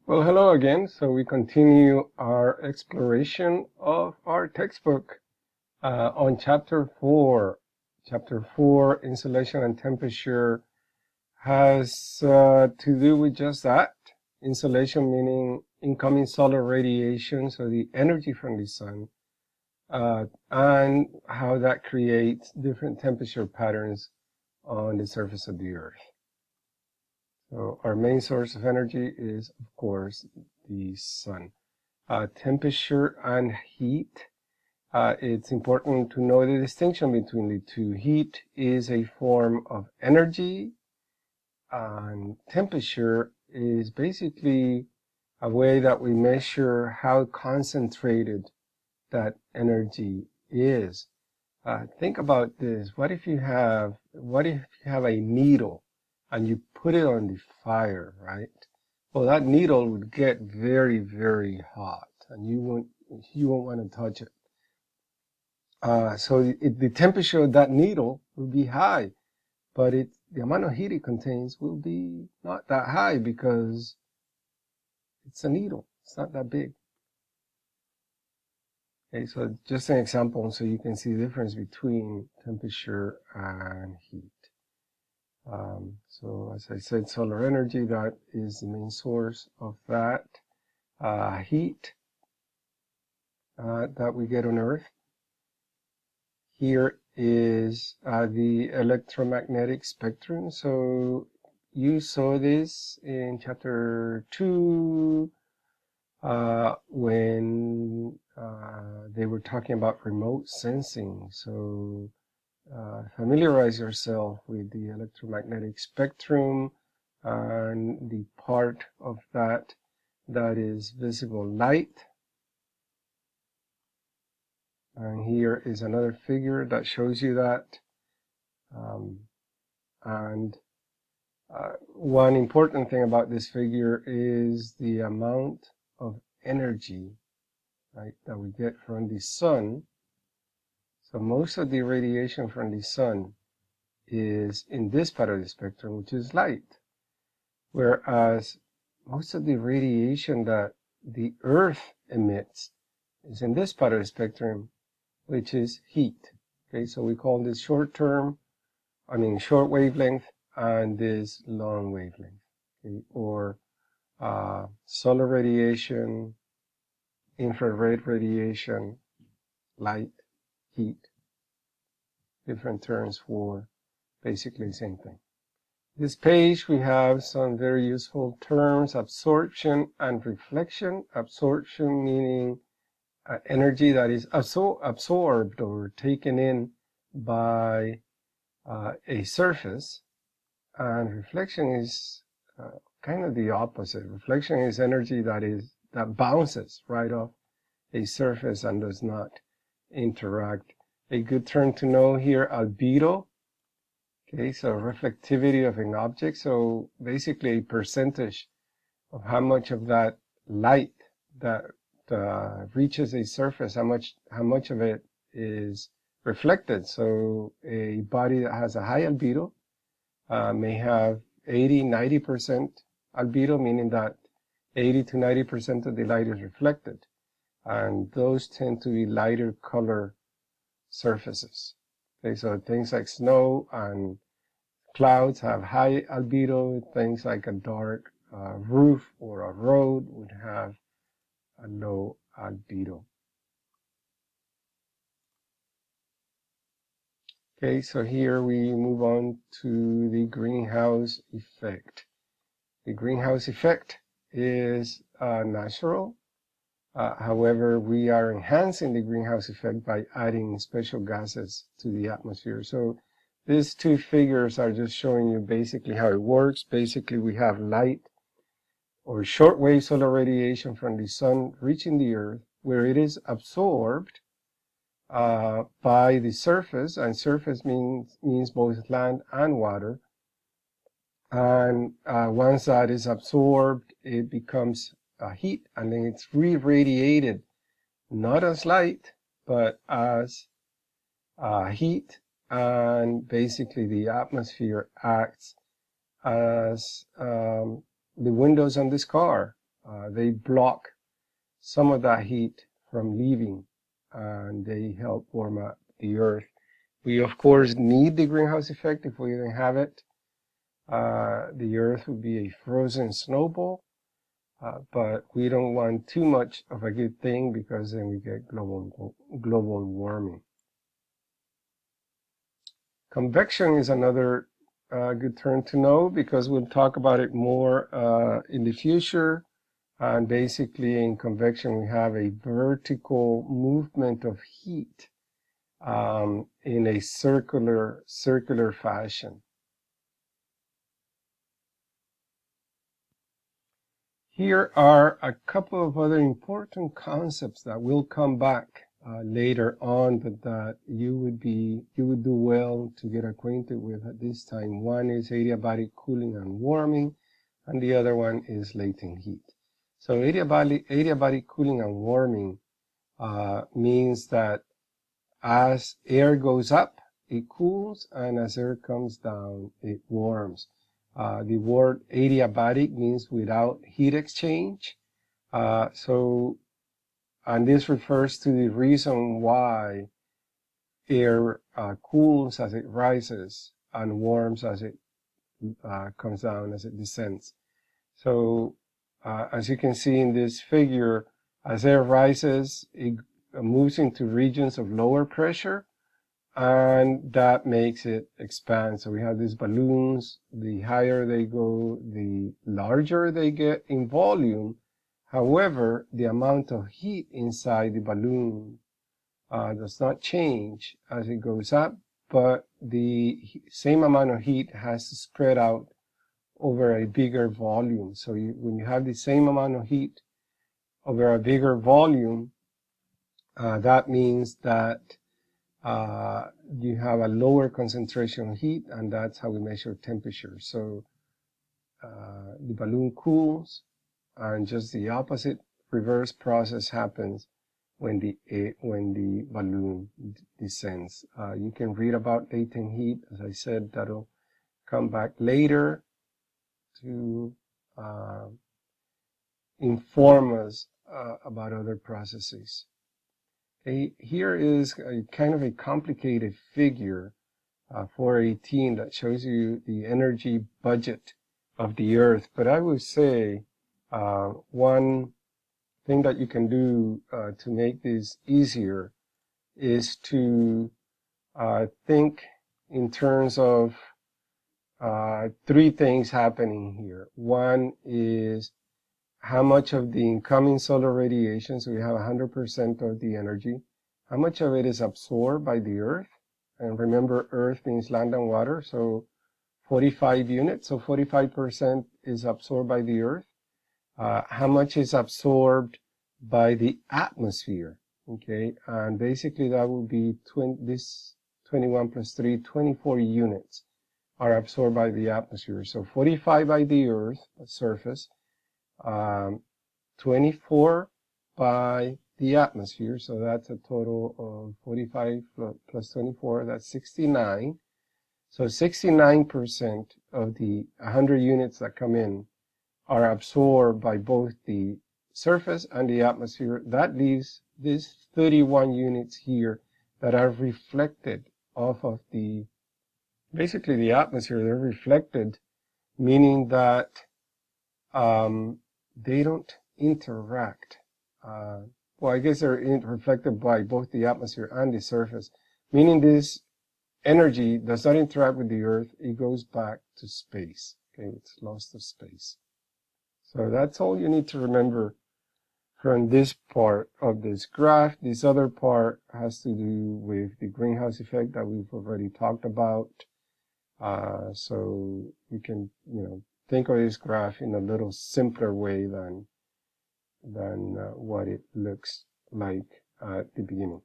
Well, hello again. So we continue our exploration of our textbook on Chapter 4. Chapter 4, Insolation and Temperature, has to do with just that. Insolation meaning incoming solar radiation, so the energy from the sun, and how that creates different temperature patterns on the surface of the Earth. So our main source of energy is, of course, the sun. Temperature and heat. It's important to know the distinction between the two. Heat is a form of energy, and temperature is basically a way that we measure how concentrated that energy is. Think about this. What if you have a needle and you put it on the fire, right? Well, that needle would get very, very hot, and you won't want to touch it. So the temperature of that needle will be high, but the amount of heat it contains will be not that high because it's a needle. It's not that big. Okay, so just an example so you can see the difference between temperature and heat. So as I said, solar energy, that is the main source of that heat that we get on Earth. Here is the electromagnetic spectrum. So you saw this in Chapter 2 when they were talking about remote sensing. So familiarize yourself with the electromagnetic spectrum and the part of that is visible light. And here is another figure that shows you that. One important thing about this figure is the amount of energy, right, that we get from the sun. So most of the radiation from the sun is in this part of the spectrum, which is light. Whereas most of the radiation that the Earth emits is in this part of the spectrum, which is heat. Okay, so we call this short wavelength, and this long wavelength. Okay, or solar radiation, infrared radiation, light, heat. Different terms for basically the same thing. This page we have some very useful terms: absorption and reflection. Absorption meaning energy that is absorbed or taken in by a surface, and reflection is kind of the opposite. Reflection is energy that bounces right off a surface and does not interact. A good term to know here, albedo. Okay, so reflectivity of an object. So basically a percentage of how much of that light that reaches a surface, how much of it is reflected. So a body that has a high albedo may have 80-90% albedo, meaning that 80 to 90% of the light is reflected, and those tend to be lighter color surfaces. Okay, so things like snow and clouds have high albedo. Things like a dark roof or a road would have a low albedo. Okay, so here we move on to the greenhouse effect. The greenhouse effect is natural. However, we are enhancing the greenhouse effect by adding special gases to the atmosphere. So these two figures are just showing you basically how it works. Basically, we have light or shortwave solar radiation from the sun reaching the Earth, where it is absorbed by the surface, and surface means both land and water. And once that is absorbed, it becomes heat, and then it's re-radiated, not as light, but as heat. And basically the atmosphere acts as the windows on this car. they block some of that heat from leaving, and they help warm up the Earth. We, of course, need the greenhouse effect. If we didn't have it, the Earth would be a frozen snowball. But we don't want too much of a good thing, because then we get global warming. Convection is another good term to know, because we'll talk about it more in the future. And basically, in convection, we have a vertical movement of heat in a circular fashion. Here are a couple of other important concepts that will come back later on, but that you would do well to get acquainted with at this time. One is adiabatic cooling and warming, and the other one is latent heat. So adiabatic cooling and warming means that as air goes up, it cools, and as air comes down, it warms. The word adiabatic means without heat exchange. And this refers to the reason why air cools as it rises and warms as it comes down, as it descends. So as you can see in this figure, as air rises, it moves into regions of lower pressure, and that makes it expand. So we have these balloons. The higher they go, the larger they get in volume. However, the amount of heat inside the balloon does not change as it goes up, but the same amount of heat has to spread out over a bigger volume. So when you have the same amount of heat over a bigger volume, that means that you have a lower concentration of heat, and that's how we measure temperature. So the balloon cools, and just the opposite reverse process happens when the balloon descends. You can read about latent heat. As I said, that'll come back later to inform us about other processes. Okay, here is a kind of a complicated figure 418 that shows you the energy budget of the Earth. But I would say one thing that you can do to make this easier is to think in terms of three things happening here. One is how much of the incoming solar radiation, so we have 100% of the energy, how much of it is absorbed by the Earth? And remember, Earth means land and water, so 45 units, so 45% is absorbed by the Earth. How much is absorbed by the atmosphere? Okay, and basically that would be this 21 plus 3, 24 units are absorbed by the atmosphere. So 45 by the Earth surface, 24 by the atmosphere, so that's a total of 45 plus 24, that's 69. So 69% of the 100 units that come in are absorbed by both the surface and the atmosphere. That leaves these 31 units here that are reflected off of basically the atmosphere. They're reflected, meaning that they don't interact. Well, I guess they're reflected by both the atmosphere and the surface, meaning this energy does not interact with the Earth. It goes back to space. Okay, it's lost to space. So that's all you need to remember from this part of this graph. This other part has to do with the greenhouse effect that we've already talked about. So you can, think of this graph in a little simpler way than what it looks like at the beginning.